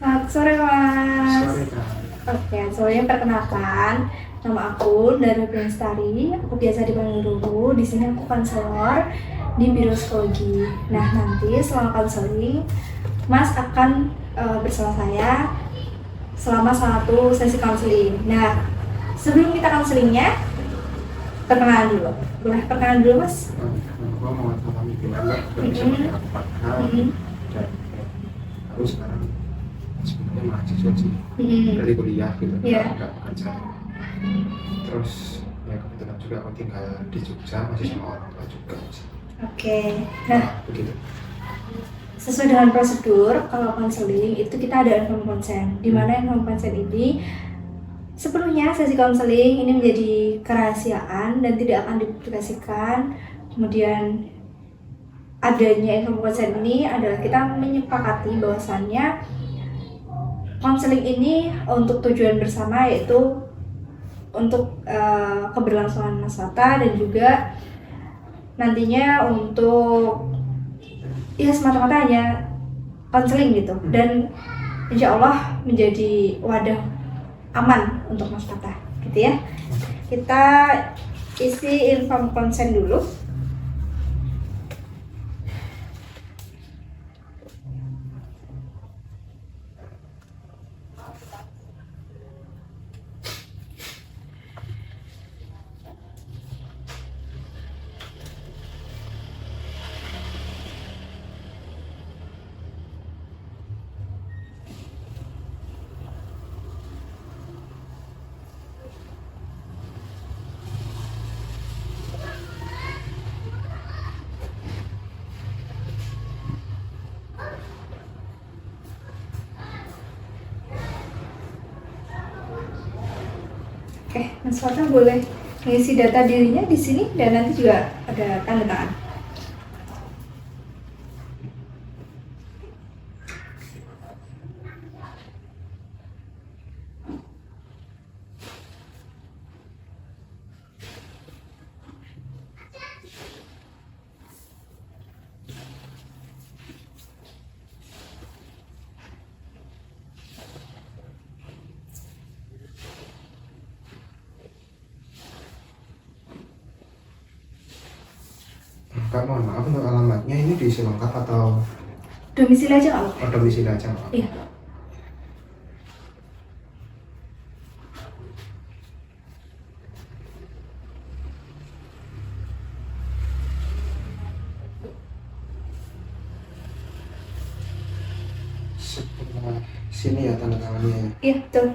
Selamat sore, Mas. Sore Kak. Oke, sebelumnya perkenalkan, nama aku Dara Lestari. Aku biasa dipanggil Ruru. Di sini aku konselor di Biro Psikologi. Nah, nanti selama konseling, Mas akan bersama saya selama satu sesi konseling. Nah, sebelum kita konselingnya, perkenalan dulu. Boleh perkenalan dulu, Mas? Gue mau memahami gimana kondisi apa dan aku sekarang sebenarnya mahasiswa sih dari kuliah gitu, nggak kerja. Terus ya kebetulan juga aku tinggal di Jogja, masih sama orang tua juga sih. Oke. Nah, begitu. sesuai dengan prosedur, kalau konseling itu kita ada informed consent, di mana informed consent ini sepenuhnya sesi konseling ini menjadi kerahasiaan dan tidak akan dipublikasikan. Kemudian adanya informed consent ini adalah kita menyepakati bahwasannya konseling ini untuk tujuan bersama, yaitu untuk keberlangsungan masa dan juga nantinya untuk ya semata-mata hanya konseling gitu, dan insya Allah menjadi wadah aman untuk Mas Fatah gitu ya. Kita isi inform consent dulu. Oke, Mas Fatah boleh mengisi data dirinya di sini dan nanti juga ada tanda tangan. Kak, mohon maaf untuk alamatnya ini diisi lengkap atau Domisili aja nggak apa-apa? domisili aja nggak apa-apa? Iya. Sebelah sini ya tanda tangannya ya. Iya, betul.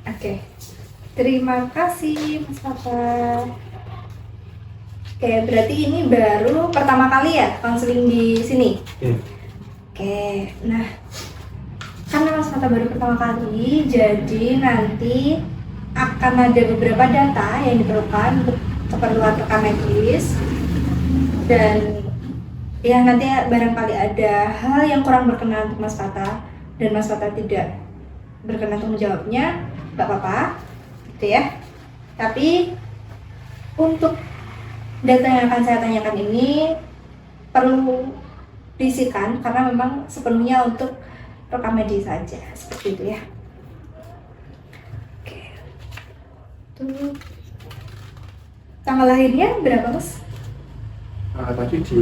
Oke. Terima kasih Mas Fatah. Oke, berarti ini baru pertama kali ya konseling di sini? Iya. Oke, nah karena Mas Fatah baru pertama kali, jadi nanti akan ada beberapa data yang diperlukan untuk keperluan rekam medis, dan ya nanti barangkali ada hal yang kurang berkenan untuk Mas Fatah dan Mas Fatah tidak berkenan untuk menjawabnya, nggak apa-apa gitu ya. Tapi untuk data yang akan saya tanyakan ini perlu diisikan karena memang sepenuhnya untuk rekam medis saja, seperti itu ya. Oke. Tuh. Tanggal lahirnya berapa, Mas? Tadi di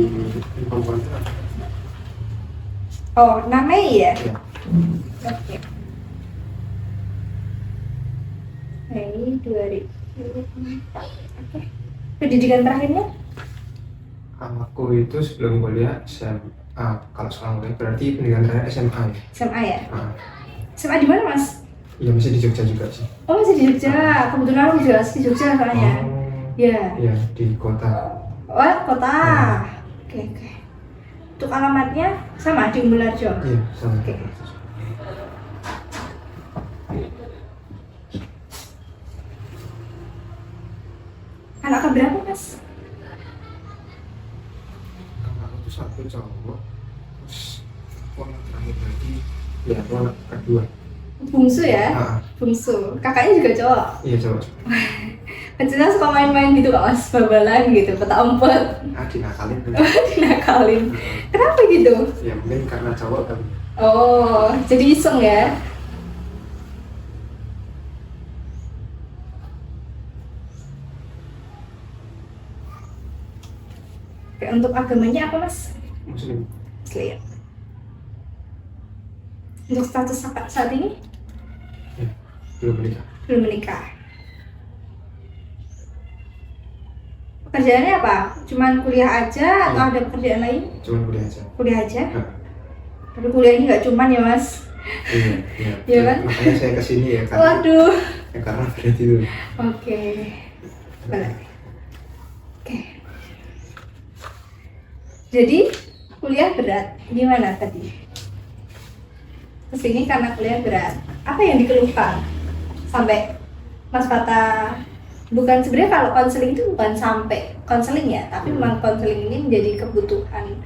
info kontrak. Oh, 6 Mei ya? Ya. Oke. Mei 2004. Oke. Pendidikan terakhirnya? Aku itu sebelum kuliah kalau sekarang kuliah berarti pendidikan terakhir SMA ya. SMA ya? Ah, SMA di mana, Mas? iya masih di Jogja juga sih. Oh, masih di Jogja. Kebetulan aku juga di Jogja soalnya. Ya. Iya di kota. Oh, kota. Oke. Untuk alamatnya sama di Umbelarjo. Iya sama. Oke. Anak keberapa, Mas? Kakakku tuh satu cowok, terus aku anak terakhir lagi, ya aku anak kedua. Bungsu ya? Bungsu. Kakaknya juga cowok? Iya cowok. Kecilnya suka main-main gitu kak mas, babalan gitu, peta umpet. Dinakalin. Dinakalin. Kenapa gitu? Ya mungkin karena cowok kan. Oh, jadi iseng ya? Oke, untuk agamanya apa mas? Muslim. Muslim. Untuk status saat ini? Ya, belum menikah. Belum menikah. Pekerjaannya apa? Cuman kuliah aja atau ada pekerjaan lain? Cuman kuliah aja. Kuliah aja? Tapi kuliah ini nggak cuman ya mas? Iya. Iya kan? Makanya saya kesini ya karena. Waduh. Ya karena berat itu. Oke. Benar. Oke. Jadi kuliah berat. Gimana tadi? Kesini karena kuliah berat. Apa yang dikeluhkan? Sampai Mas Fata, bukan sebenarnya kalau konseling itu bukan sampai konseling ya, tapi memang konseling ini menjadi kebutuhan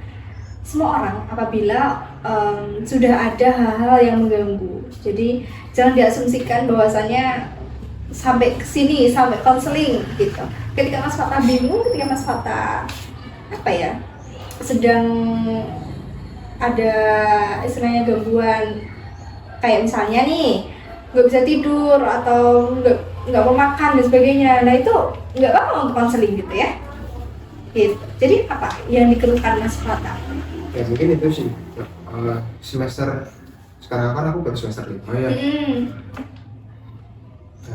semua orang apabila sudah ada hal-hal yang mengganggu. Jadi jangan diasumsikan bahwasanya sampai kesini, sampai konseling gitu. Ketika Mas Fata bingung, ketika Mas Fata sedang ada istilahnya gangguan, kayak misalnya nih nggak bisa tidur atau nggak mau makan dan sebagainya, nah itu nggak apa-apa untuk konseling gitu ya. Gitu. Jadi apa yang dikeluhkan Mas Fata? Ya mungkin itu sih semester sekarang kan aku baru semester 5 ya.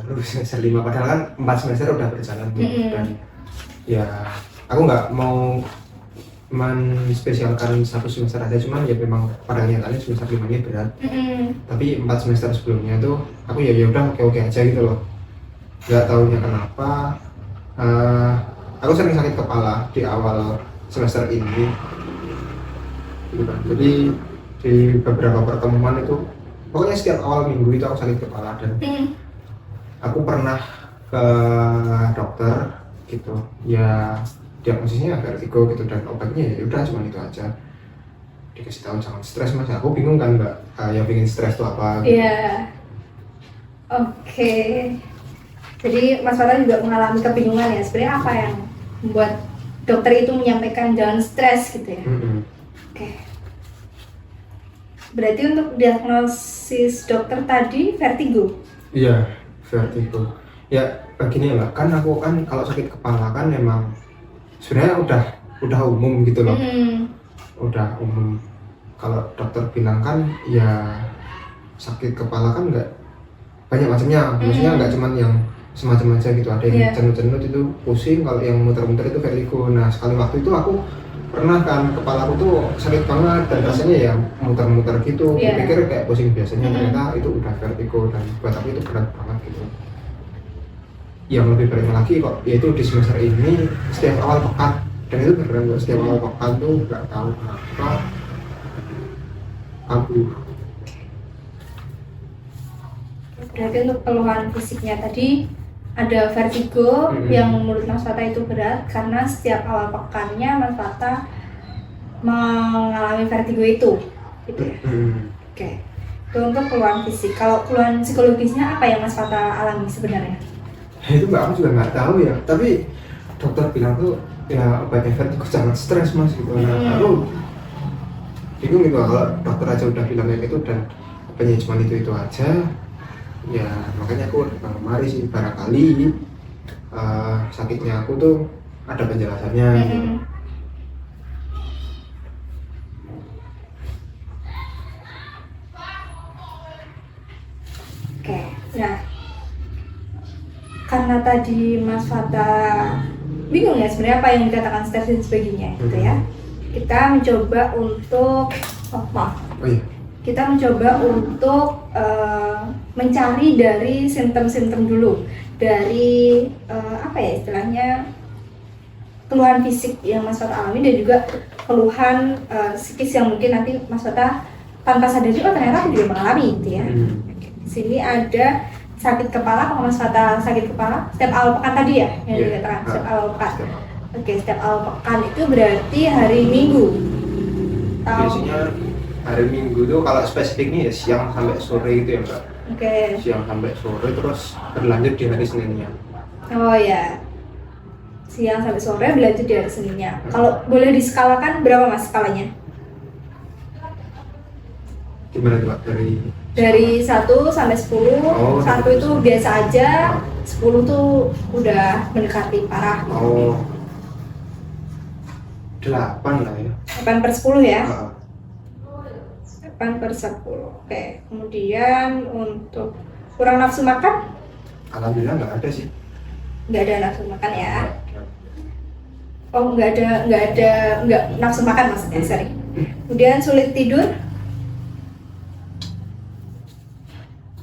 Baru semester 5 padahal kan 4 semester udah berjalan dan ya aku nggak mau menspesialkan satu semester aja, cuman ya memang pada kenyataannya semester 5 ini berat. Tapi 4 semester sebelumnya tuh aku ya udah oke aja gitu loh. Nggak tahunya kenapa aku sering sakit kepala di awal semester ini gitu kan. Jadi di beberapa pertemuan itu pokoknya setiap awal minggu itu aku sakit kepala dan aku pernah ke dokter gitu ya, diagnosisnya vertigo gitu dan obatnya ya udah cuma itu aja, dikasih tahu jangan stres mas. Aku bingung kan mbak, yang bikin stres itu apa gitu. Iya. Oke. Jadi Mas Fata juga mengalami kebingungan ya, sebenarnya apa yang membuat dokter itu menyampaikan jangan stres gitu ya. Oke. Berarti untuk diagnosis dokter tadi vertigo? Iya, vertigo. Ya begini mbak, kan aku kan kalau sakit kepala kan memang sebenarnya udah umum gitu loh. Udah umum. Kalau dokter bilang kan ya sakit kepala kan nggak banyak macamnya, maksudnya nggak cuman yang semacam aja gitu, ada yang cenut-cenut itu pusing, kalau yang muter-muter itu vertigo. Nah sekali waktu itu aku pernah kan kepalaku tuh sakit banget dan rasanya ya muter-muter gitu. Pikir kayak pusing biasanya, ternyata itu udah vertigo dan buat aku itu berat banget gitu. Yang lebih beratnya lagi kok yaitu di semester ini setiap awal pekan, dan itu beneran kok setiap awal pekan tuh nggak tahu kenapa kambuh. Berarti untuk keluhan fisiknya tadi ada vertigo yang menurut Mas Fata itu berat karena setiap awal pekannya Mas Fata mengalami vertigo itu gitu ya. Oke. Itu untuk keluhan fisik. Kalau keluhan psikologisnya apa yang Mas Fata alami sebenarnya? Itu aku juga nggak tahu ya, tapi dokter bilang tuh ya obatnya vertigo jangan stres mas gitu. Nah aku bingung gitu, kalau dokter aja udah bilang kayak gitu dan obatnya cuma itu aja ya, makanya aku datang kemari sih, barangkali sakitnya aku tuh ada penjelasannya gitu. Oke, nah karena tadi Mas Fata bingung ya sebenarnya apa yang dikatakan stres dan sebagainya gitu ya, kita mencoba untuk kita mencoba untuk mencari dari simptom-simptom dulu, dari istilahnya keluhan fisik yang Mas Fata alami dan juga keluhan psikis yang mungkin nanti Mas Fata tanpa sadar juga ternyata aku juga mengalami gitu ya. Di sini ada sakit kepala, kalau Mas Fata sakit kepala setiap awal pekan tadi ya yang dikatakan setiap awal pekan. Oke, setiap awal pekan itu berarti hari Minggu. Biasanya hari Minggu tuh kalau spesifiknya ya siang sampai sore gitu ya Mbak. Oke. Siang sampai sore terus berlanjut di hari Seninnya. Oh ya. Siang sampai sore berlanjut di hari Seninnya. Kalau boleh diskalakan berapa Mas skalanya? Gimana tuh Mbak Dari 1 sampai 10. Oh, 1 itu biasa aja, 10 tuh udah mendekati parah. Oh. 8 lah ya. 8 per 10 ya. Heeh. 8 per 10. Oke. Kemudian untuk kurang nafsu makan? Alhamdulillah nggak ada sih. Nggak ada nafsu makan ya. Oh, nggak nafsu makan maksudnya, sorry. Kemudian sulit tidur?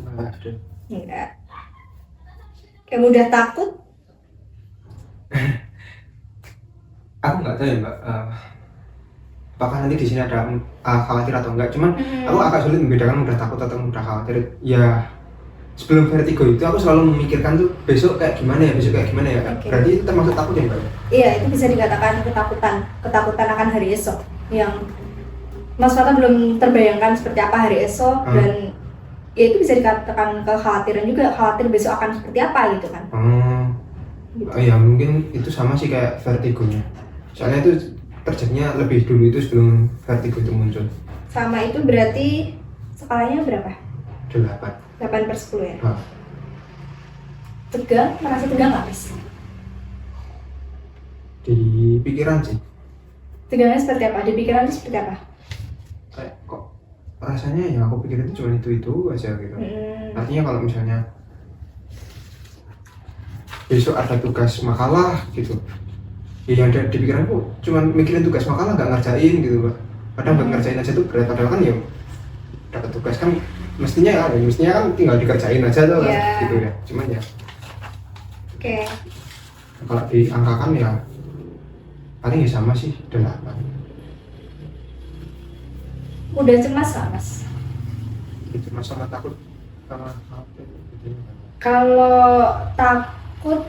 Nggak ada. Enggak. Kayak mudah takut? Aku nggak tahu ya Mbak. Apakah nanti di sini ada khawatir atau enggak? Cuman aku agak sulit membedakan mudah takut atau mudah khawatir. Ya sebelum vertigo itu aku selalu memikirkan tuh besok kayak gimana ya, Okay. Berarti itu termasuk takut ya Mbak? Iya, itu bisa dikatakan ketakutan akan hari esok. Yang Mas Fata belum terbayangkan seperti apa hari esok dan ya itu bisa dikatakan kekhawatiran juga, khawatir besok akan seperti apa gitu kan. Gitu. Ya mungkin itu sama sih kayak vertigonya. Soalnya itu terjadinya lebih dulu itu sebelum vertigo itu muncul. Sama itu berarti skalanya berapa? 8. 8 per 10 ya? Nah. Tegang? Merasa tegang nggak Mas? Di pikiran sih. Tegangnya seperti apa? Di pikiran itu seperti apa? Kayak kok rasanya yang aku pikirin itu cuma itu aja gitu. Artinya kalau misalnya besok ada tugas makalah gitu, ya yang ada di pikiranku cuma mikirin tugas makalah nggak ngerjain gitu Mbak. Padahal buat ngerjain aja tuh berat, padahal kan ya dapat tugas kan mestinya kan tinggal dikerjain aja tuh kan gitu ya. Cuman ya Oke. kalau diangkakan ya paling ya sama sih 8. Udah cemas nggak Mas? Itu masalah takut sama khawatir gitu. Kalau takut,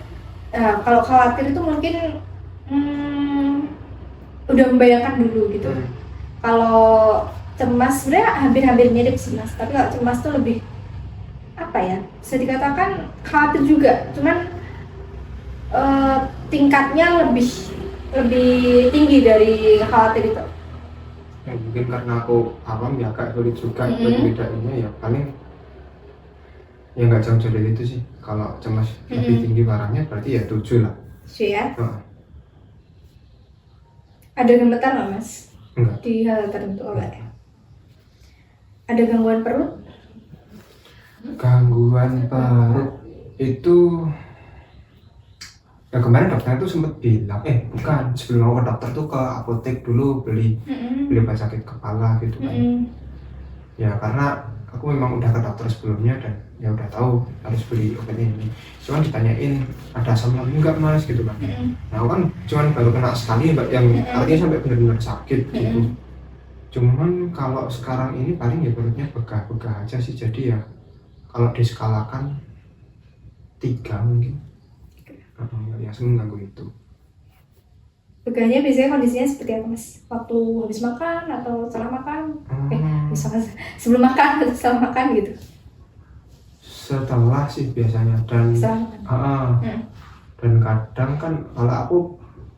kalau khawatir itu mungkin udah membayangkan dulu gitu. Kalau cemas sebenarnya hampir-hampir mirip sih Mas, tapi kalau cemas tuh lebih apa ya? Bisa dikatakan khawatir juga, cuman tingkatnya lebih tinggi dari khawatir itu. Ya, mungkin karena aku awam ya agak sulit juga bedainnya ya paling ya nggak jauh dari itu sih. Kalau cemas lebih tinggi parahnya berarti ya 7 lah. 7 ya? Ada gemetar nggak Mas? Enggak. Di hal tertentu enggak ya? Ada gangguan perut? Gangguan perut itu ya kemarin dokternya tuh sempat bilang bukan, sebelum aku ke dokter tuh ke apotek dulu beli obat sakit kepala gitu kan. Ya karena aku memang udah ke dokter sebelumnya dan ya udah tahu harus beli obatnya ini. Cuman ditanyain ada asam lambung enggak Mas gitu kan. Nah aku kan cuman baru kena sekali yang artinya sampai benar-benar sakit gitu. Cuman kalau sekarang ini paling ya perutnya begah-begah aja sih, jadi ya kalau diskalakan 3 mungkin. Ya mengganggu itu. Begahnya biasanya kondisinya seperti apa Mas? Waktu habis makan atau setelah makan? Misalnya sebelum makan atau setelah makan gitu? Setelah sih biasanya dan dan kadang kan kalau aku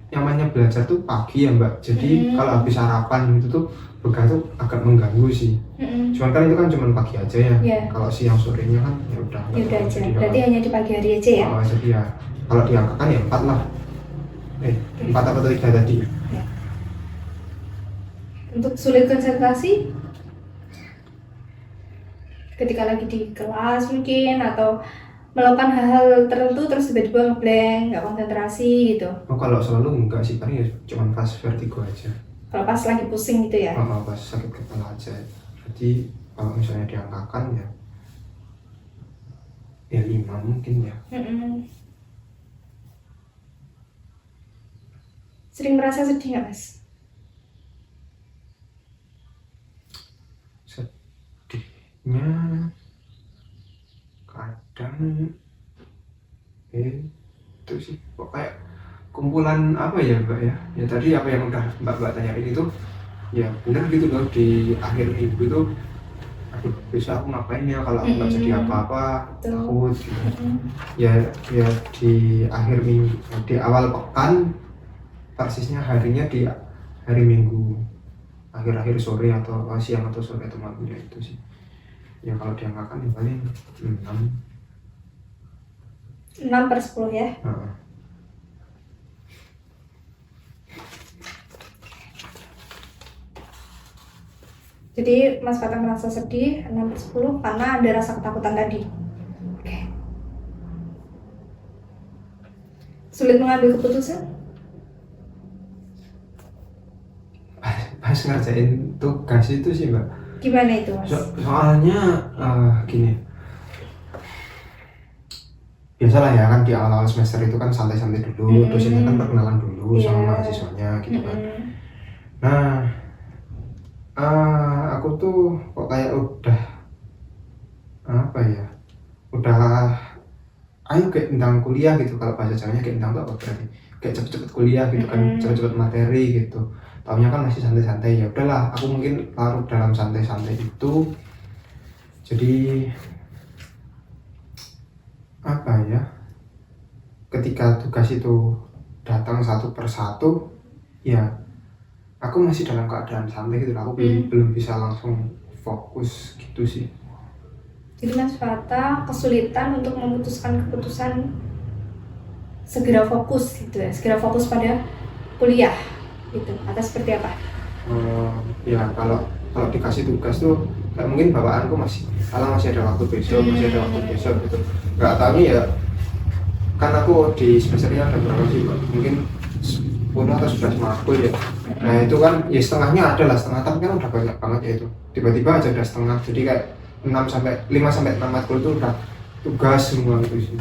nyamannya belajar tuh pagi ya Mbak, jadi kalau habis sarapan gitu tuh begah tuh agak mengganggu sih. Cuman kan itu kan cuma pagi aja ya. Kalau siang sorenya kan ya udah aja. Berarti hanya di pagi hari aja ya? Jadi ya kalau diangkakan ya 4 lah. 4 atau 3 tadi. Ya. Untuk sulit konsentrasi ketika lagi di kelas mungkin atau melakukan hal-hal tertentu terus tiba-tiba ngeblank, nggak konsentrasi gitu? Kalau selalu enggak sih, paling ya cuma pas vertigo aja. Kalau pas lagi pusing gitu ya? Pas sakit kepala aja. Jadi kalau misalnya diangkakan ya 5 mungkin ya. Sering merasa sedih nggak Mas? Sedihnya kadang itu sih kok kayak kumpulan apa ya Mbak ya. Ya tadi apa yang udah Mbak tanyain itu ya bener gitu loh, di akhir minggu itu aduh besok aku ngapain ya kalau aku nggak jadi apa-apa, takut gitu. Ya di akhir minggu, di awal pekan persisnya harinya di hari minggu akhir-akhir sore atau siang atau sore atau malam, ya itu sih. Ya kalau diangkakan ya paling 6/10 ya. Jadi Mas Fatah merasa sedih 6/10 karena ada rasa ketakutan tadi. Oke. Sulit mengambil keputusan? Pas ngerjain tugas itu sih Mbak. Gimana itu Mas? Soalnya gini, biasalah ya kan di awal-awal semester itu kan santai-santai dulu, dosennya kan perkenalan dulu sama mahasiswanya gitu kan. Nah aku tuh kok kayak udah apa ya, udah ayo kayak tentang kuliah gitu, kalau bahasa Jawanya kayak tentang apa berarti kayak cepet-cepet kuliah gitu kan, cepet-cepet materi gitu. Taunya kan masih santai-santai, ya udahlah aku mungkin larut dalam santai-santai itu. Jadi apa ya, ketika tugas itu datang satu persatu ya aku masih dalam keadaan santai gitu, aku belum bisa langsung fokus gitu sih. Jadi Mas Fatah kesulitan untuk memutuskan keputusan segera fokus gitu ya, segera fokus pada kuliah gitu, atau seperti apa? Ya kalau dikasih tugas tuh kayak mungkin bawaanku masih ada waktu besok, gitu. Nggak tahu nih ya, kan aku di semesternya ada berapa sih Pak? Mungkin 10 atau 11 matkul ya. Nah itu kan ya setengahnya ada lah, setengah tapi kan udah banyak banget ya itu. Tiba-tiba aja udah setengah, jadi kayak 5 sampai 6 matkul itu udah tugas semua itu sih.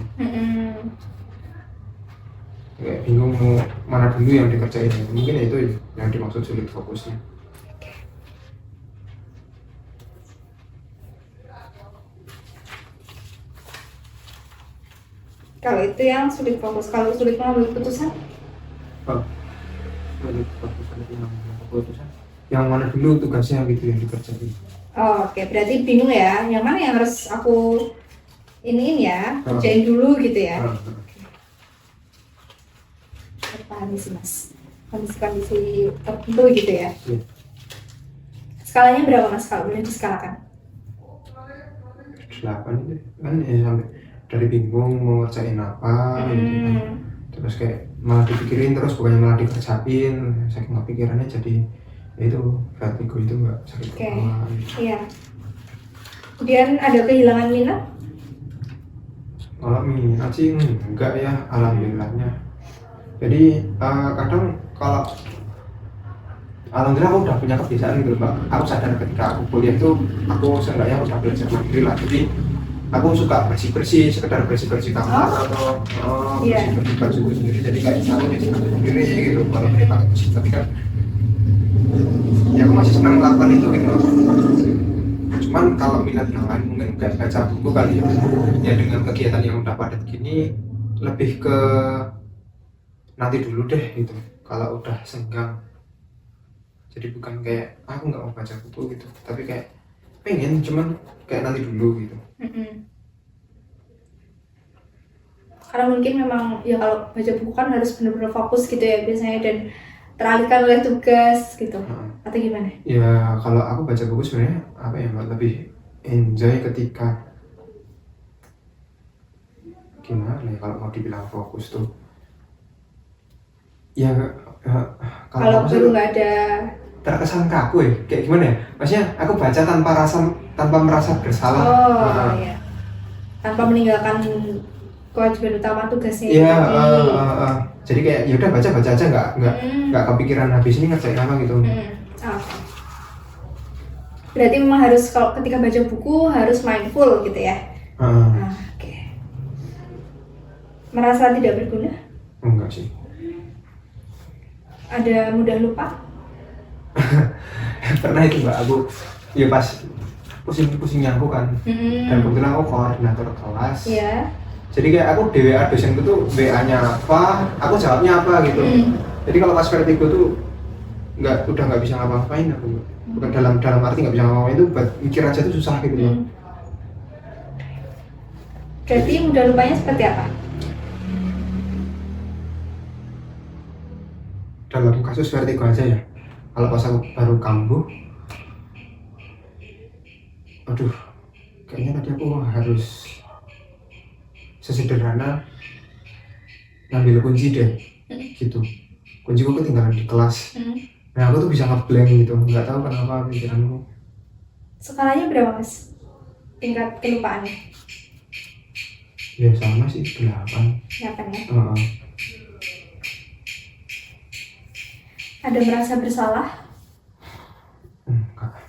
Kayak bingung mau mana dulu yang dikerjain itu. Mungkin itu yang dimaksud sulit fokusnya. Kalau itu yang sulit fokus, kalau sulit mengambil keputusan? Sulit keputusan. Yang mana dulu tugasnya gitu yang dikerjain. Oke, berarti bingung ya, yang mana yang harus aku iniin ya, kerjain dulu gitu ya. Paham sih Mas, kondisi tertentu gitu ya. Skalanya berapa Mas kalau boleh diskalakan? 8 itu kan ya, sampai dari bingung mau ngerjain apa gitu kan. Terus kayak malah dipikirin terus, bukannya malah dikerjain, saking kepikirannya jadi ya itu vertigo itu nggak sakit kepala gitu. Iya. Kemudian ada kehilangan minat? Kalau minat sih enggak ya, alhamdulillahnya. Jadi kadang kalau alhamdulillah aku udah punya kebiasaan gitu Mbak. Aku sadar ketika aku kuliah itu aku seenggaknya udah belajar mandiri lah. Jadi aku suka bersih-bersih, sekedar bersih-bersih kamar atau bersih-bersih baju sendiri. Jadi kayak aku nyuci baju sendiri gitu kalau pakai mesin. Tapi kan ya aku masih senang melakukan itu gitu. Cuman kalau minat yang lain mungkin kayak baca buku kali ya. Ya dengan kegiatan yang udah padat gini lebih ke nanti dulu deh gitu, kalau udah senggang. Jadi bukan kayak aku nggak mau baca buku gitu, tapi kayak pengen, cuman kayak nanti dulu gitu. Karena mungkin memang ya kalau baca buku kan harus benar-benar fokus gitu ya biasanya, dan teralihkan oleh tugas gitu. Atau gimana? Ya kalau aku baca buku sebenarnya apa ya Mbak, lebih enjoy ketika gimana ya, kalau mau dibilang fokus tuh ya kalau baru nggak ada terkesan kaku ya, kayak gimana ya, maksudnya aku baca tanpa merasa bersalah. Iya. Tanpa meninggalkan kewajiban utama tugasnya. Iya, jadi kayak ya udah baca aja, nggak kepikiran habis ini ngerjain apa gitu. Berarti memang harus, kalau ketika baca buku harus mindful gitu ya. Oke. Merasa tidak berguna? Enggak sih. Ada mudah lupa? Pernah itu Mbak, aku ya pas pusing-pusingnya aku kan, dan kebetulan aku koordinator kelas. Iya. Jadi kayak aku di WA dosen itu tuh WA-nya apa, aku jawabnya apa gitu. Jadi kalau pas vertigo tuh udah nggak bisa ngapa-ngapain aku, bukan dalam arti nggak bisa ngapa-ngapain itu buat mikir aja tuh susah gitu loh. Berarti mudah lupanya seperti apa? Dalam kasus vertigo aja ya, kalau pas aku baru kambuh, aduh kayaknya tadi aku harus sesederhana ngambil kunci deh gitu, kunciku ketinggalan di kelas. Nah aku tuh bisa ngeblank gitu, nggak tahu kenapa pikiranku. Skalanya berapa mas? Tingkat kelupaannya? Ya sama sih 8. 8 ya? Ada merasa bersalah? Enggak.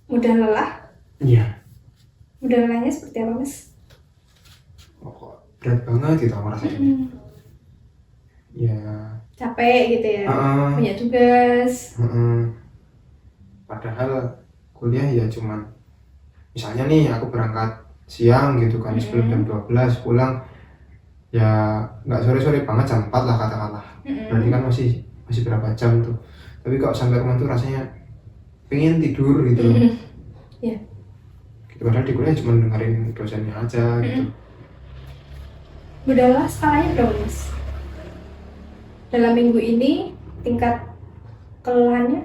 Mudah lelah? Iya. Mudah lelahnya seperti apa mas? Oh, kok berat banget gitu aku rasanya. Ya. Capek gitu ya? Punya tugas? Padahal kuliah ya cuman, misalnya nih aku berangkat siang gitu kan, sebelum jam 12 pulang ya nggak sore-sore banget, jam 4 lah katakanlah. Berarti kan masih berapa jam tuh, tapi kalau sampai rumah tuh rasanya pengen tidur gitu. Yeah. Gitu, padahal di kuliah cuma dengerin dosennya aja gitu. Udahlah, skalanya berapa mas? Dalam minggu ini tingkat kelelahannya?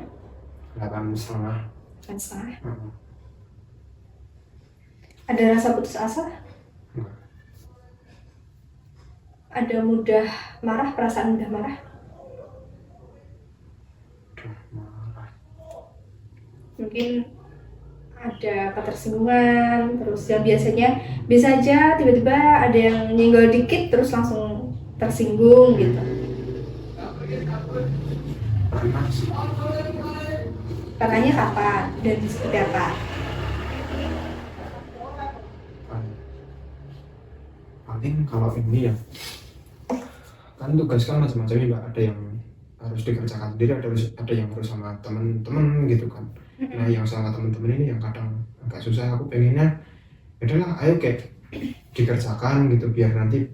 8,5. 8,5. Ada rasa putus asa? Enggak. Ada mudah marah, perasaan mudah marah? Marah. Mungkin ada ketersinggungan, terus yang biasanya bisa aja tiba-tiba ada yang nyenggol dikit terus langsung tersinggung gitu. Pernah sih. Pernahnya kapan dan seperti apa? Paling kalau ini ya, kan tugas kan macam-macam ya Mbak, ada yang harus dikerjakan sendiri, ada yang harus sama temen-temen gitu kan. Nah yang sama temen-temen ini yang kadang agak susah, aku pengennya adalah ayo kayak dikerjakan gitu biar nanti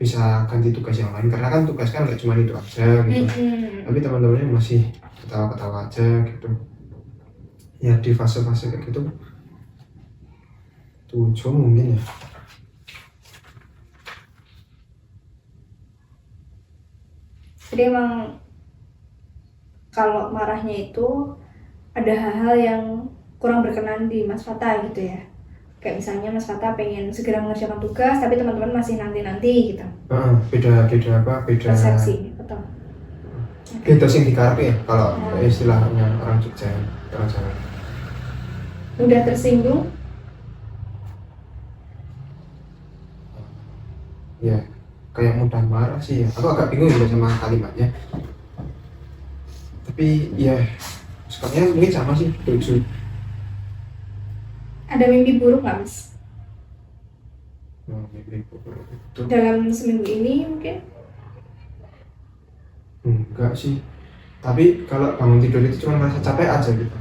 bisa ganti tugas yang lain, karena kan tugas kan gak cuma itu aja gitu. Tapi teman-temannya masih ketawa-ketawa aja gitu ya, di fase-fase kayak gitu 7 mungkin ya. Jadi emang kalau marahnya itu ada hal-hal yang kurang berkenan di Mas Fata gitu ya. Kayak misalnya Mas Fata pengen segera mengerjakan tugas tapi teman-teman masih nanti-nanti gitu. Beda persepsi atau beda sing dikarepe ya kalau istilahnya orang Jogja, orang Jawa. Mudah tersinggung? Ya, kayak mudah marah sih ya. Aku agak bingung juga sama kalimatnya. Tapi ya, sebenarnya mungkin sama sih, lucu. Ada mimpi buruk nggak mas? Mimpi buruk itu dalam seminggu ini mungkin? Enggak sih. Tapi kalau bangun tidur itu cuma merasa capek aja gitu.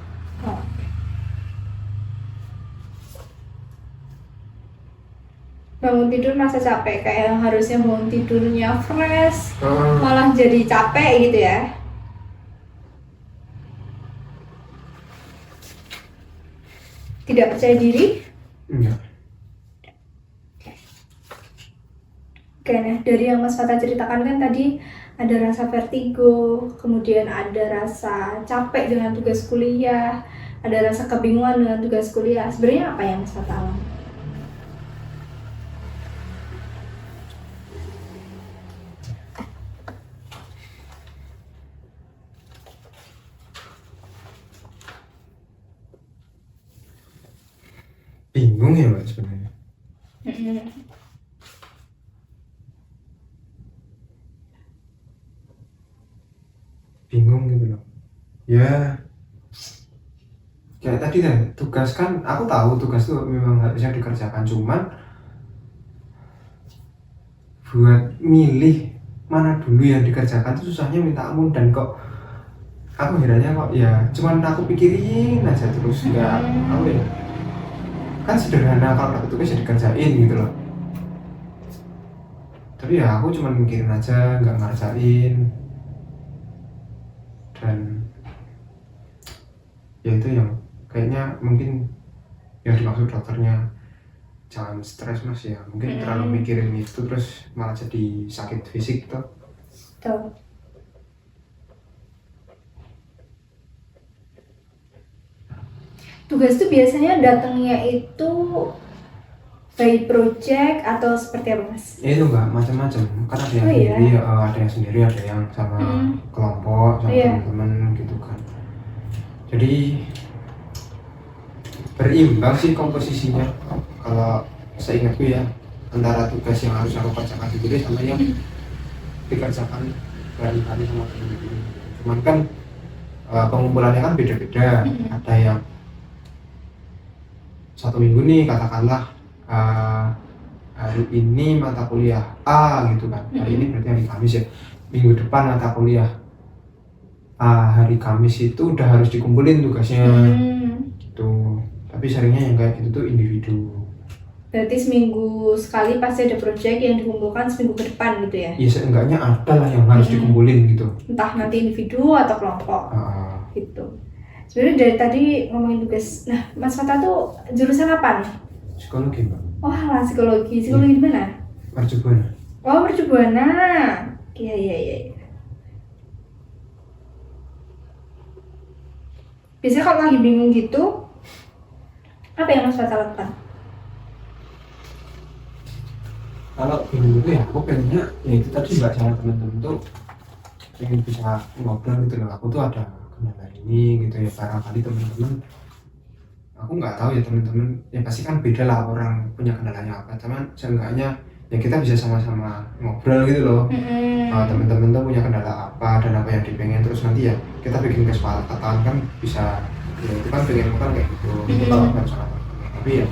Bangun tidur merasa capek, kayak yang harusnya bangun tidurnya fresh, malah jadi capek gitu ya? Tidak percaya diri? Enggak. Oke, nah dari yang Mas Fata ceritakan kan tadi ada rasa vertigo, kemudian ada rasa capek dengan tugas kuliah, ada rasa kebingungan dengan tugas kuliah. Sebenarnya apa yang Mas Fata alami? Bingung ya Mbak sebenarnya. Bingung gitu loh. Ya kayak tadi kan tugas kan aku tahu tugas itu memang harusnya dikerjakan, cuman buat milih mana dulu yang dikerjakan itu susahnya minta ampun. Dan kok aku herannya kok ya cuman aku pikirin aja terus, nggak apa ya, kan sederhana kalau dapet tugas ya dikerjain gitu loh. Tapi ya aku cuman mikirin aja, nggak ngerjain. Dan ya itu yang kayaknya mungkin yang dimaksud dokternya jangan stres mas ya, mungkin terlalu mikirin itu terus malah jadi sakit fisik tuh. Tuh. Tugas tuh biasanya datangnya itu by project atau seperti apa mas? Ya itu enggak macam-macam, kan ada yang Oh, sendiri, iya? ada yang sendiri, ada yang sama kelompok, sama Iya. teman-teman gitu kan. Jadi berimbang sih komposisinya kalau seingatku ya, antara tugas yang harus aku kerjakan sendiri sama yang dikerjakan bareng-bareng sama teman-teman. Cuman kan pengumpulannya kan beda-beda. Ada yang 1 minggu nih katakanlah hari ini mata kuliah A gitu kan, hari ini berarti hari Kamis ya, minggu depan mata kuliah hari Kamis itu udah harus dikumpulin tugasnya gitu. Tapi seringnya yang kayak gitu tuh individu. Berarti seminggu sekali pasti ada project yang dikumpulkan seminggu ke depan gitu ya? Ya seenggaknya ada lah yang harus dikumpulin gitu. Entah nanti individu atau kelompok gitu. Sebenarnya dari tadi ngomongin tugas, nah Mas Fata tuh jurusan apa nih? Psikologi mbak. Wah, psikologi. Psikologi di mana? Mercubuana. Oh, Mercubuana. Iya. Biasanya kalau lagi bingung gitu, apa yang Mas Fata lakukan? Kalau bingung itu ya aku pengennya ya itu tadi mbak, sama teman-teman tuh pengen bisa ngobrol gitu loh. Aku tuh ada kendala ini gitu ya, barangkali teman-teman, aku nggak tahu ya teman-teman, ya pasti kan beda lah orang punya kendalanya apa, cuman seenggaknya ya kita bisa sama-sama ngobrol gitu loh. Teman-teman tuh punya kendala apa dan apa yang dipengen, terus nanti ya kita bikin kesepakatan kan bisa, ya itu kan pengen kan kayak gitu. Kita kan sama teman-teman, tapi ya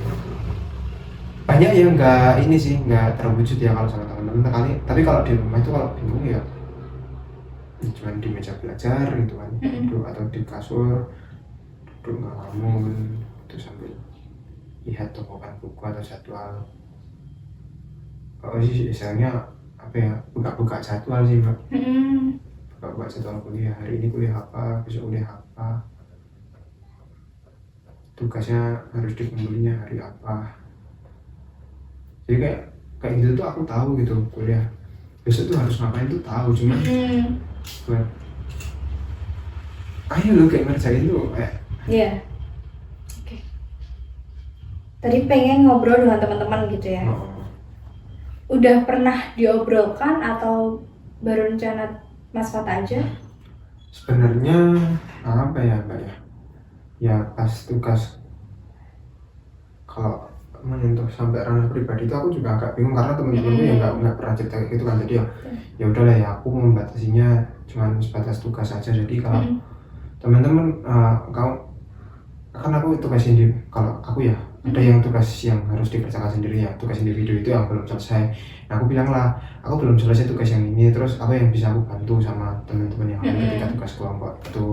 banyak yang nggak ini sih, nggak terwujud ya kalau sama teman-teman. Tapi kalau di rumah itu kalau bingung ya cuma di meja belajar gitu kan, duduk atau di kasur duduk ngelamun itu sambil lihat tokokan buku atau jadwal. Kalau sih misalnya apa ya, buka-buka jadwal sih mbak, buka-buka jadwal kuliah, hari ini kuliah apa, besok kuliah apa, tugasnya harus dikumpulinya hari apa. Jadi kayak gitu tuh aku tahu gitu, kuliah besok tuh harus ngapain tuh tahu, cuma buat ayo lu kayak ngerjain tuh kayak iya. Oke. Tadi pengen ngobrol dengan teman-teman gitu ya. Udah pernah diobrolkan atau baru rencana Mas Fata aja? Sebenarnya apa ya mbak ya, ya pas tugas kalau menyentuh sampai ranah pribadi itu aku juga agak bingung karena teman-temanku yang nggak pernah cerita kayak gitu kan. Jadi ya udahlah ya, aku membatasinya cuma sebatas tugas saja. Jadi kalau teman-teman kau kan aku tugas sendiri, kalau aku ya ada yang tugas yang harus dikerjakan sendiri ya, tugas individu itu yang belum selesai. Nah aku bilang lah, aku belum selesai tugas yang ini, terus apa yang bisa aku bantu sama teman-teman yang lain ketika tugas kelompok itu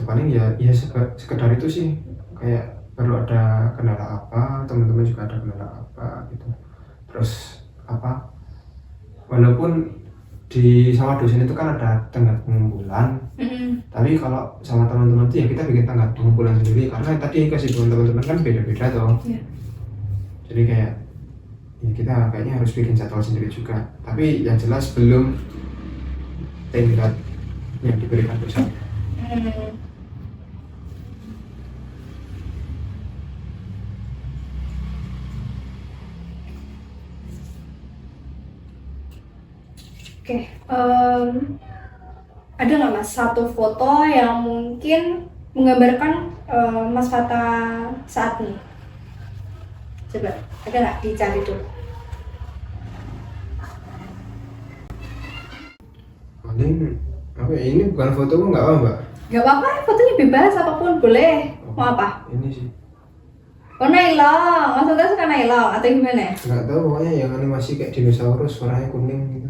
paling ya sekedar itu sih, kayak perlu ada kendala apa, teman-teman juga ada kendala apa gitu. Terus apa, walaupun di sama dosen itu kan ada tenggat pengumpulan, tapi kalau sama teman-teman itu ya kita bikin tenggat pengumpulan sendiri karena tadi kesibukan teman-teman kan beda-beda toh. Jadi kayak ya kita kayaknya harus bikin jadwal sendiri juga, tapi yang jelas belum tenggat yang diberikan dosen. Oke, ada nggak Mas satu foto yang mungkin menggambarkan Mas Fata saat ini? Coba, ada nggak, dicari dulu. Paling apa ya, ini bukan fotoku nggak apa mbak? Nggak apa-apa, fotonya bebas, apapun boleh. Mau apa? Ini sih. Oh nailong, Mas Fata suka nailong atau gimana? Nggak tahu, pokoknya yang animasi kayak dinosaurus warnanya kuning gitu.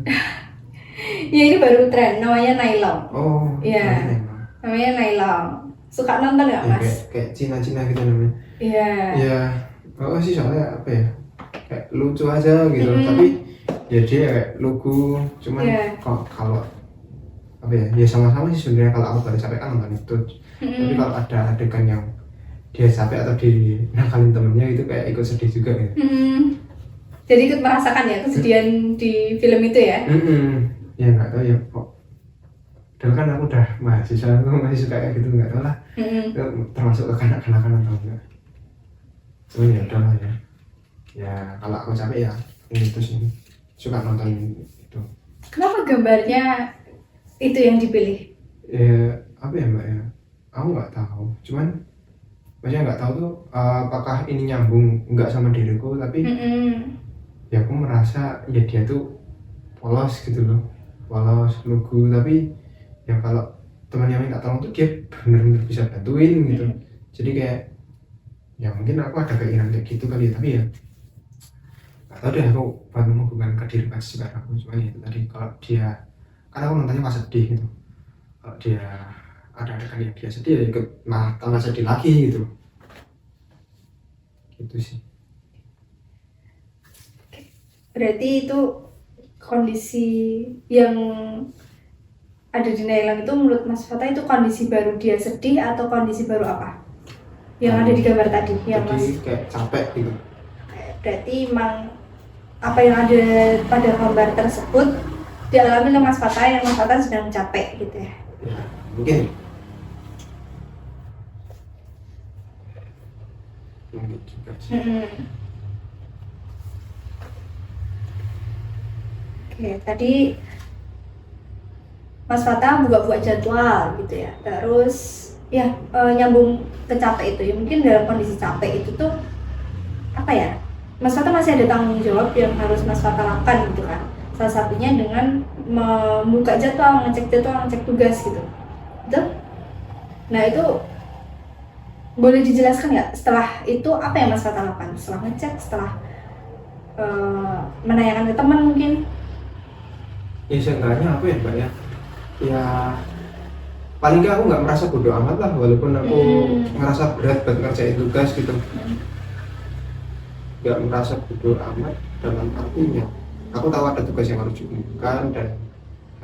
Ya ini baru tren, namanya nailong. Oh iya, namanya nailong. Suka nonton nggak ya, Mas? kayak Cina-Cina gitu namanya. Iya. Iya, oh sih soalnya apa ya, kayak lucu aja gitu. Tapi ya dia kayak lugu, cuman kalau apa ya, ya sama-sama sih sebenarnya. Kalau aku baru capek kan nonton itu, tapi kalau ada adegan yang dia capek atau dinakalin temennya itu kayak ikut sedih juga ya. Jadi ikut merasakan ya kesedihan di film itu ya. Ya nggak tahu ya kok. Dulu kan aku udah mahasiswa, aku masih suka kayak gitu, nggak tahu lah. Itu termasuk kekanak-kanakan atau enggak. Cuman ya udah lah ya. Ya kalau aku capek ya ini itu sih, suka nonton itu. Kenapa gambarnya itu yang dipilih? Ya apa ya mbak ya, aku nggak tahu. Cuman maksudnya nggak tahu tuh apakah ini nyambung nggak sama diriku, tapi ya aku merasa ya dia tuh polos gitu loh, polos lugu, tapi ya kalau temannya minta tolong tuh dia bener-bener bisa bantuin gitu. Jadi kayak ya mungkin aku ada keinginan kayak gitu kali ya, tapi ya nggak tahu deh, aku buat menghubungkan ke diri pas juga aku. Cuma ya itu tadi, kalau dia kan aku nontonnya pas sedih gitu, kalau dia ada adegan yang dia sedih ya ikut malah tambah sedih lagi gitu sih. Berarti itu kondisi yang ada di Nailang itu menurut Mas Fata itu kondisi baru dia sedih atau kondisi baru apa? Yang ada di gambar tadi yang Jadi Mas kayak capek gitu. Berarti emang apa yang ada pada gambar tersebut dialami oleh Mas Fata, yang Mas Fata sedang capek gitu ya? Ya mungkin juga sih. Oke, tadi Mas Fata buat jadwal gitu ya, terus ya nyambung ke capek itu ya, mungkin dalam kondisi capek itu tuh apa ya, Mas Fata masih ada tanggung jawab yang harus Mas Fata lakukan gitu kan, salah satunya dengan membuka jadwal, ngecek jadwal, ngecek tugas gitu, betul? Nah itu boleh dijelaskan nggak setelah itu apa yang Mas Fata lakukan, setelah ngecek, setelah menanyakan ke teman mungkin? Ya seenggaknya apa ya mbak ya, ya paling nggak aku nggak merasa bodoh amat lah, walaupun aku ngerasa berat buat ngerjain tugas gitu. Nggak merasa bodoh amat dalam artinya aku tahu ada tugas yang harus dilakukan dan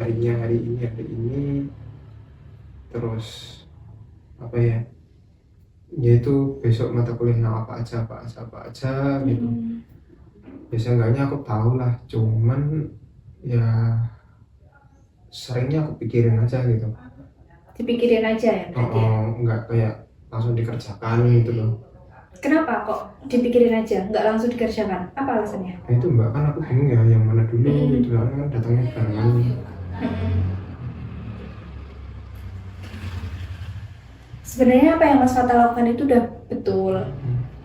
hari ini terus apa ya, yaitu besok mata kuliahnya apa aja gitu. Ya seenggaknya aku tahu lah, cuman ya seringnya aku pikirin aja gitu. Dipikirin aja ya berarti ya? Nggak kayak langsung dikerjakan gitu loh. Kenapa kok dipikirin aja, nggak langsung dikerjakan? Apa alasannya? Nah itu mbak, kan aku bingung ya yang mana dulu gitu kan datangnya barengan. Sebenarnya apa yang Mas Fata lakukan itu udah betul.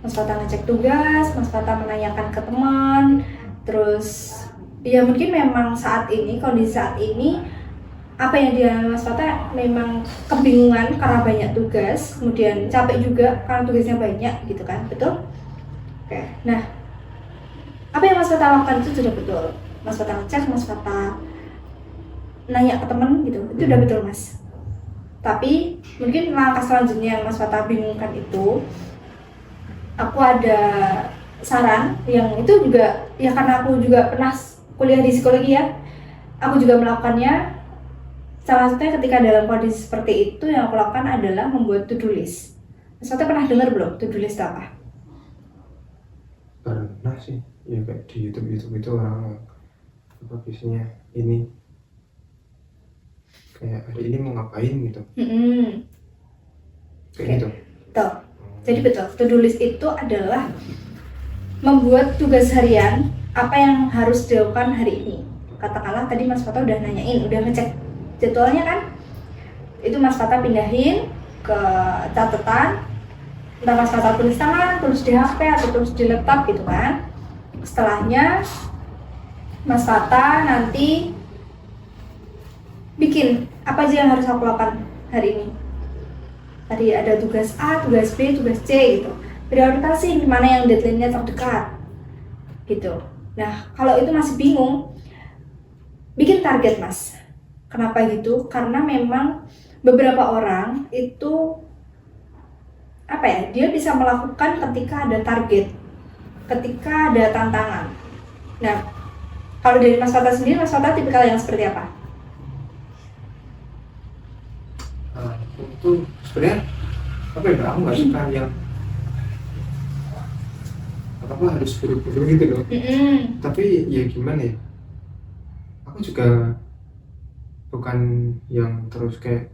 Mas Fata ngecek tugas, Mas Fata menanyakan ke teman, terus ya mungkin memang saat ini, kondisi saat ini apa yang dialami Mas Fata memang kebingungan karena banyak tugas, kemudian capek juga karena tugasnya banyak gitu kan, betul? Oke, nah apa yang Mas Fata lakukan itu sudah betul. Mas Fata ngecek, Mas Fata nanya ke teman gitu, itu udah betul Mas. Tapi mungkin langkah selanjutnya yang Mas Fata bingungkan itu, aku ada saran yang itu juga ya, karena aku juga pernah kuliah di psikologi ya, aku juga melakukannya. Salah satunya ketika dalam kondisi seperti itu yang aku lakukan adalah membuat to-do list. Mas Fata pernah dengar belum to-do list apa? Pernah sih, ya kayak di YouTube itu orang apa biasanya ini kayak hari ini mau ngapain gitu. Kayak gitu. Betul. Jadi betul, to-do list itu adalah membuat tugas harian apa yang harus dilakukan hari ini. Katakanlah tadi Mas Fata udah nanyain, udah ngecek jadwalnya kan, itu Mas Fata pindahin ke catatan, entah Mas Fata tulis tangan, tulis di HP atau tulis di laptop gitu kan. Setelahnya Mas Fata nanti bikin apa aja yang harus aku lakukan hari ini. Tadi ada tugas A, tugas B, tugas C gitu, prioritasi mana yang deadline-nya terdekat gitu. Nah kalau itu masih bingung, bikin target Mas. Kenapa gitu? Karena memang beberapa orang itu apa ya, dia bisa melakukan ketika ada target, ketika ada tantangan. Nah kalau dari Mas Fata sendiri, Mas Fata tipikal yang seperti apa? tuh sebenarnya apa ya, aku nggak suka yang apa harus buru-buru gitu loh. Tapi ya gimana ya, aku juga bukan yang terus kayak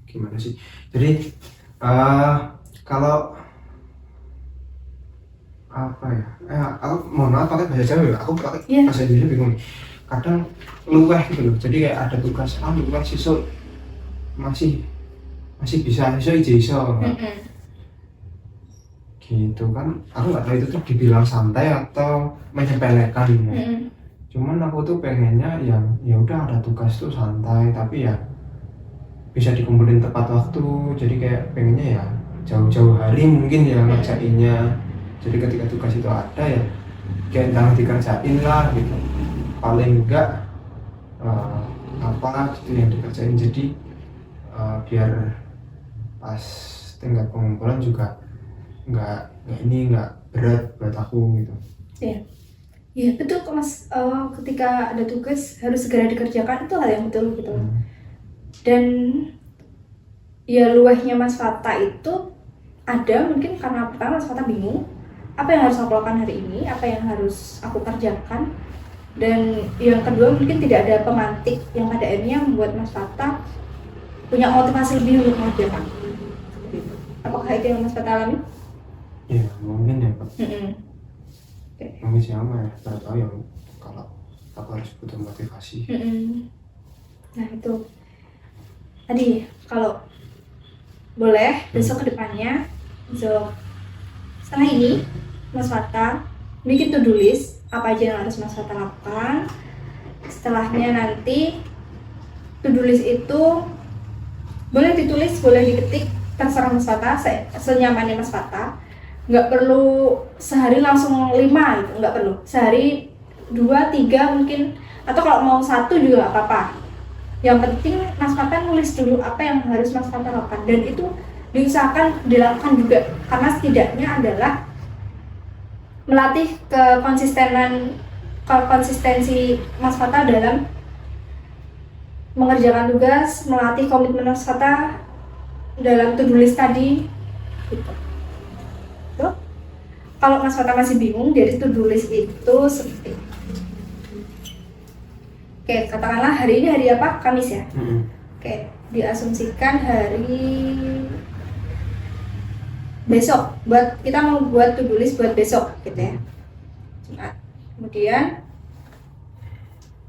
gimana sih, jadi kalau apa ya, aku mohon maaf pakai bahasa Jawa ya, aku pakai bahasa Indonesia bingung. Kadang luweh gitu loh, jadi kayak ada tugas luweh sisuk masih bisa iso gitu kan. Aku nggak tahu itu tuh dibilang santai atau menyepelekan ya. Cuman aku tuh pengennya yang ya udah ada tugas tuh santai, tapi ya bisa dikumpulin tepat waktu. Jadi kayak pengennya ya jauh-jauh hari mungkin ya ngerjainnya. Jadi ketika tugas itu ada ya kayak jangan dikerjain lah gitu, paling enggak apa gitu yang dikerjain. Jadi biar pas tingkat pengumpulan juga nggak berat buat aku gitu. Iya betul kok Mas, ketika ada tugas harus segera dikerjakan itu hal yang betul gitu. Dan ya luwehnya Mas Fata itu ada mungkin karena pertama Mas Fata bingung apa yang harus aku lakukan hari ini, apa yang harus aku kerjakan. Dan yang kedua mungkin tidak ada pemantik yang pada akhirnya membuat Mas Fata punya motivasi lebih untuk mengerjakan. Apakah itu yang Mas Fata alami? Ya mungkin ya Pak. Mungkin siapa ya, nggak tahu ya kalau aku harus butuh motivasi. Nah itu tadi kalau boleh besok kedepannya, besok setelah ini Mas Fata bikin to-do list apa aja yang harus Mas Fata lakukan. Setelahnya nanti to-do list itu boleh ditulis, boleh diketik, terserah Mas Fata, senyamannya Mas Fata. Nggak perlu sehari langsung 5 gitu, nggak perlu. Sehari 2, 3 mungkin, atau kalau mau 1 juga nggak apa-apa. Yang penting Mas Fata nulis dulu apa yang harus Mas Fata lakukan, dan itu diusahakan dilakukan juga, karena setidaknya adalah melatih konsistensi Mas Fata dalam mengerjakan tugas, melatih komitmen Mas Fata dalam to-do list tadi gitu. Tuh. Kalau Mas Fata masih bingung, jadi to-do list itu seperti oke, katakanlah hari ini hari apa? Kamis ya? Oke, diasumsikan hari besok, kita mau buat to-do list buat besok gitu ya, Jumat. Kemudian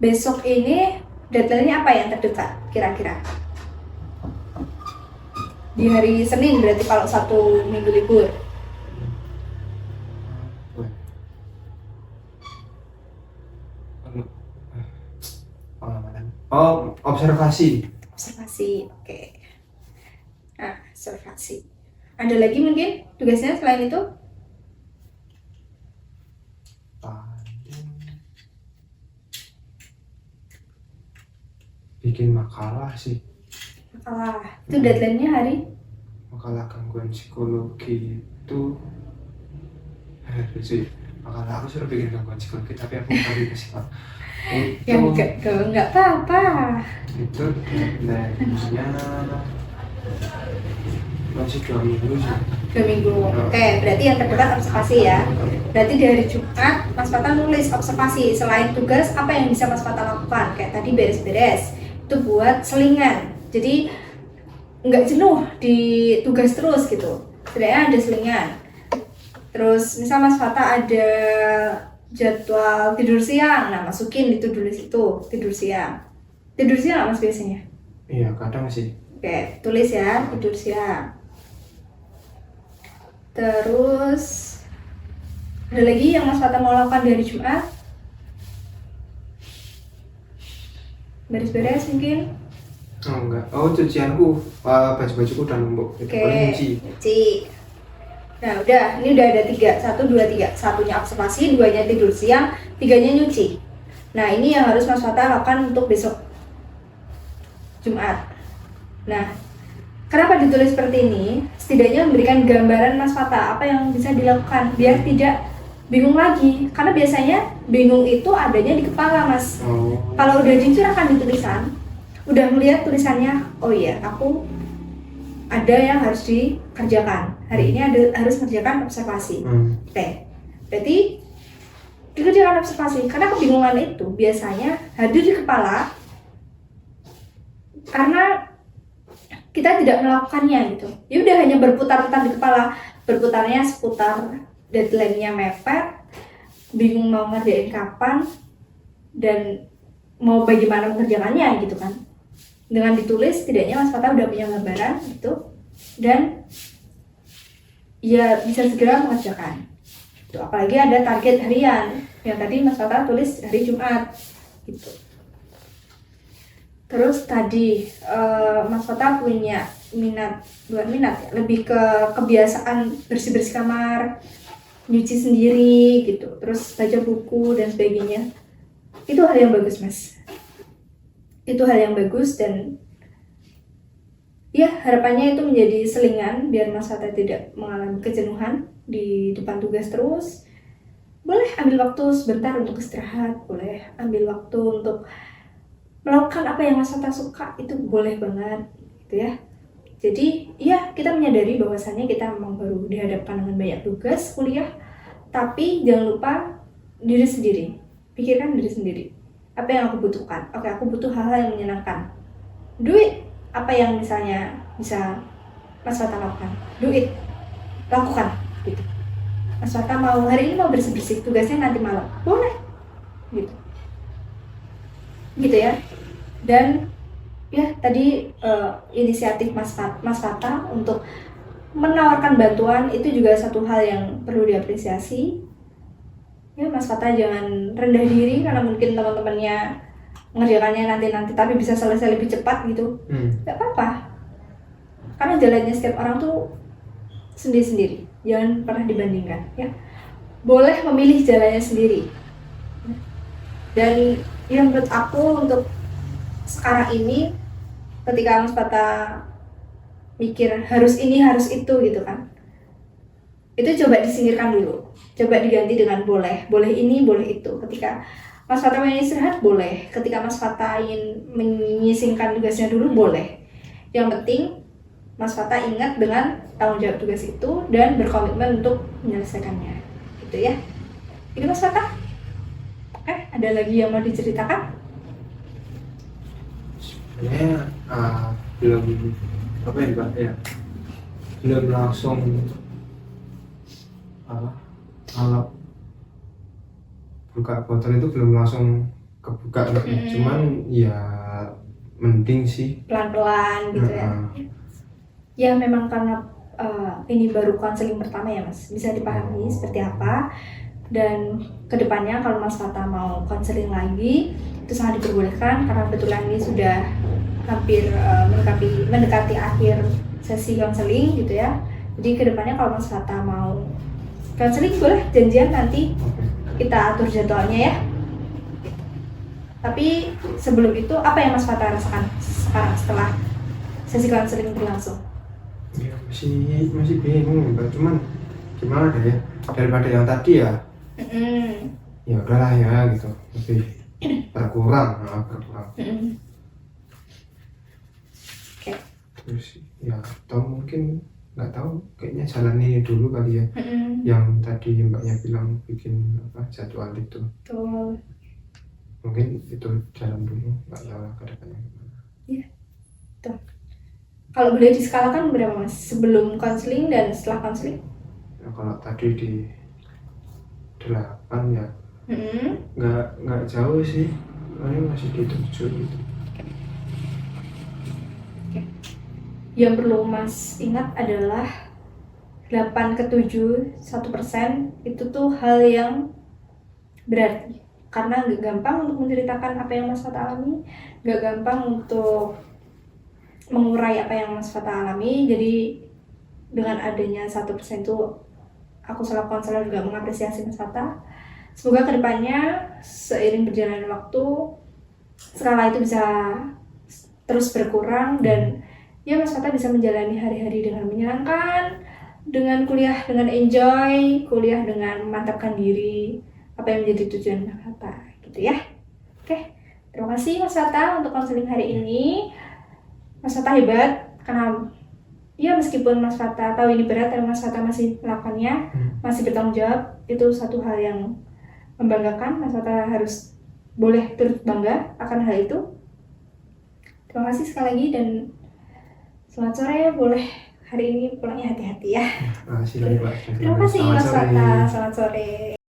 besok ini deadline-nya apa yang terdekat kira-kira? Di hari Senin berarti kalau 1 minggu libur. Observasi. Oke. Nah, observasi. Ada lagi mungkin tugasnya selain itu? Bikin makalah sih. Makalah. Itu deadline-nya hari? Makalah gangguan psikologi itu sih. Makalah aku suruh bikin gangguan psikologi, tapi aku nggak bisa. Ya enggak apa-apa. Itu deadline-nya masih 2 minggu sih. 2 minggu. Oke, berarti yang terdekat observasi ya. Berarti di hari Jumat Mas Fata nulis observasi. Selain tugas, apa yang bisa Mas Fata lakukan? Kayak tadi beres-beres. Itu buat selingan. Jadi nggak jenuh di tugas terus gitu. Setidaknya ada selingan. Terus misal Mas Fata ada jadwal tidur siang, nah masukin di to-do list itu tidur siang. Tidur siang nggak Mas biasanya? Iya, kadang sih. Oke, tulis ya, tidur siang. Terus ada lagi yang Mas Fata mau lakukan di hari Jumat? Beres-beres mungkin? Oh enggak, cucianku, baju-bajuku udah numpuk. Oke, cuci. Nah udah, ini udah ada 3, 1, 2, 3. Satunya observasi, 2-nya tidur siang, 3-nya nyuci. Nah ini yang harus Mas Fata lakukan untuk besok Jumat. Nah, kenapa ditulis seperti ini? Setidaknya memberikan gambaran Mas Fata apa yang bisa dilakukan biar tidak bingung lagi. Karena biasanya bingung itu adanya di kepala Mas. Kalau udah jujur akan di tulisan. udah melihat tulisannya, oh iya aku ada yang harus dikerjakan hari ini, harus mengerjakan observasi. Oke, berarti dikerjakan observasi. Karena kebingungan itu biasanya hadir di kepala karena kita tidak melakukannya gitu. Ya udah hanya berputar-putar di kepala, berputarnya seputar deadline-nya mepet, bingung mau ngerjain kapan dan mau bagaimana mengerjakannya gitu kan. Dengan ditulis setidaknya Mas Fata udah punya gambaran gitu dan ya bisa segera mengerjakan. Gitu. Apalagi ada target harian yang tadi Mas Fata tulis hari Jumat gitu. Terus tadi Mas Fata punya bukan minat ya, lebih ke kebiasaan bersih-bersih kamar, nyuci sendiri gitu, terus baca buku dan sebagainya. Itu hal yang bagus Mas. Itu hal yang bagus dan ya harapannya itu menjadi selingan biar Mas Fata tidak mengalami kejenuhan di depan tugas terus. Boleh ambil waktu sebentar untuk istirahat, boleh ambil waktu untuk melakukan apa yang Mas Fata suka, itu boleh banget gitu ya. Jadi ya kita menyadari bahwasannya kita memang baru dihadapkan dengan banyak tugas kuliah, tapi jangan lupa diri sendiri, pikirkan diri sendiri. Apa yang aku butuhkan? Oke, aku butuh hal-hal yang menyenangkan. Duit, apa yang misalnya bisa Mas Fata lakukan? Duit, lakukan gitu. Mas Fata mau hari ini mau bersih-bersih, tugasnya nanti malam, boleh gitu ya. Dan ya tadi inisiatif Mas Fata untuk menawarkan bantuan itu juga satu hal yang perlu diapresiasi ya. Mas Fata jangan rendah diri karena mungkin teman-temannya mengerjakannya nanti tapi bisa selesai lebih cepat gitu. Gak apa-apa, karena jalannya setiap orang tuh sendiri-sendiri, jangan pernah dibandingkan ya. Boleh memilih jalannya sendiri. Dan yang menurut aku untuk sekarang ini ketika Mas Fata mikir harus ini harus itu gitu kan, itu coba disingkirkan dulu, coba diganti dengan boleh ini boleh itu. Ketika Mas Fata ingin istirahat boleh, ketika Mas Fata ingin menyisingkan tugasnya dulu boleh. Yang penting Mas Fata ingat dengan tanggung jawab tugas itu dan berkomitmen untuk menyelesaikannya gitu ya. Itu Mas Fata. Ada lagi yang mau diceritakan? Sebenarnya belum apa ya Mbak ya, belum langsung kalau buka botol itu belum langsung kebuka cuman ya mending sih pelan-pelan gitu ya. Ya memang karena ini baru konseling pertama ya Mas, bisa dipahami seperti apa. Dan kedepannya kalau Mas Fata mau konseling lagi itu sangat diperbolehkan karena kebetulan ini sudah hampir mendekati akhir sesi konseling gitu ya. Jadi kedepannya kalau Mas Fata mau konseling boleh janjian, nanti kita atur jadwalnya ya. Tapi sebelum itu apa yang Mas Fata rasakan sekarang setelah sesi konseling berlangsung? Ya masih bingung Mbak, cuman gimana deh ya, daripada yang tadi ya ya udahlah ya gitu, lebih berkurang. Okay. Terus ya atau mungkin nggak tahu, kayaknya jalani dulu kali ya. Yang tadi Mbaknya bilang bikin jadwal itu. Betul. Mungkin itu jalan dulu, nggak tahu lah ke depannya gimana. Iya, betul. Kalau boleh diskalakan berapa Mas? Sebelum konseling dan setelah konseling? Ya, kalau tadi di 8 ya nggak jauh sih, ini masih di 7 gitu. Yang perlu Mas ingat adalah 8 ke 7, 1% itu tuh hal yang berarti. Karena gak gampang untuk menceritakan apa yang Mas Fata alami, gak gampang untuk mengurai apa yang Mas Fata alami. Jadi dengan adanya 1% itu, aku selaku konselor juga mengapresiasi Mas Fata. Semoga kedepannya seiring berjalannya waktu skala itu bisa terus berkurang dan ya Mas Fata bisa menjalani hari-hari dengan menyenangkan, dengan kuliah dengan enjoy, kuliah dengan memantapkan diri apa yang menjadi tujuan Mas Fata gitu ya. Oke, Terima kasih Mas Fata untuk konseling hari ini. Mas Fata hebat karena ya meskipun Mas Fata tahu ini berat, tapi Mas Fata masih melakukannya, masih bertanggung jawab. Itu satu hal yang membanggakan. Mas Fata harus boleh turut bangga akan hal itu. Terima kasih sekali lagi dan selamat sore. Boleh hari ini pulangnya hati-hati ya. Terima kasih banyak, Pak. Terima kasih Mas Selamat sore. Fata. Selamat sore.